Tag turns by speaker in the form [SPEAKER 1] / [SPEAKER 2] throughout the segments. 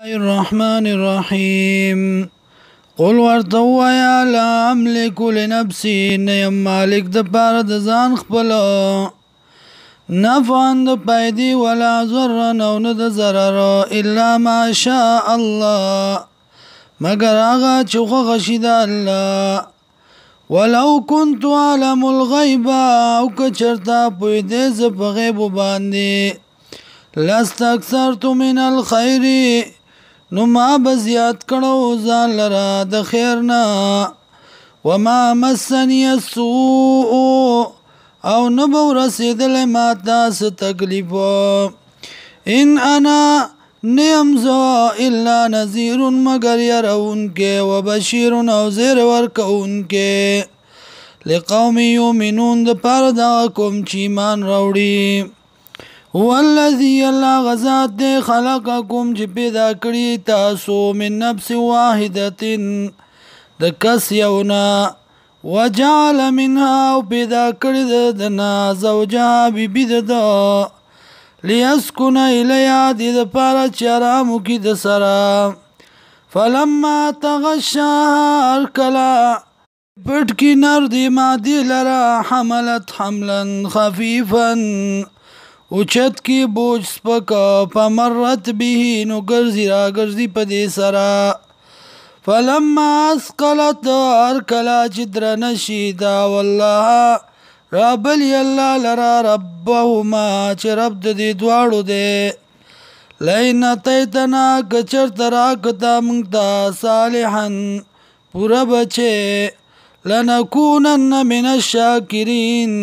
[SPEAKER 1] الرحمن الرحيم قل ورتوا يا لا أملك لنفسي نیم مالک د پاره د ځان خپلو نفعا د پیدي ولا ضرا او نه د ضرر الا ما شاء الله مگر هغه چې خوښ شي د الله ولو كنت اعلم الغيب او که چرته پوهېدې زه په غیبو باندې لاستكثرت من الخير نو ما بزیات کړو ځان لره د خیر نه وما مسني السوء او نه به ورسېدلی ما ته څه تکلیف ان انا نیم زه الا نذیر مگر یرونکې وبشیر او زیر ورکوونکې لقوم یؤمنون د پاره دغه قوم چې ایمان راوړي هو الذي الله غزاد دے خلقکم چې پیدا کړی تاسو من نفس واحدة د کس یونا وجعل منها او پیدا کړی دنا زوجها بیبی د لیسکن الیا د پاره چرامو کې د سرا فلما تغشاها ارکلا پټ کی نر دی مادی لرا حملت حملا خفیفا اوچت کی بوج سپکا فمرت به نو گرزی را گرزی پا دی سرا فلما اسقلت ارکلا چدر نشیدا والله رابلی اللہ لرا ربهما چه رب دی دوارو دے لین تیتنا کچر تراکتا منگتا صالحا پورا بچے لنکونن من الشاکرین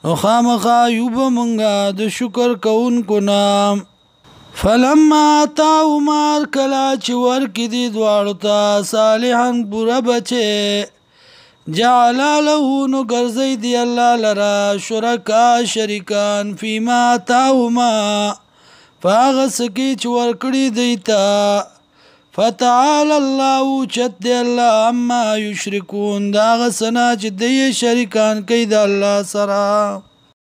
[SPEAKER 1] نو خامخا یوب منگا د شکر کونکو نام فلما آتاو مار کلا چی ورکی دی دوارو تا صالحا پورا بچے جعلا له نو گرزی دی اللہ لرا شرکا شرکان فیما آتاو ما فاغسکی چی ورکڑی دیتا فتعال اللہ چت دی اللہ اما یشرکون دا غسنا چی دی شرکان کئی دا اللہ سرا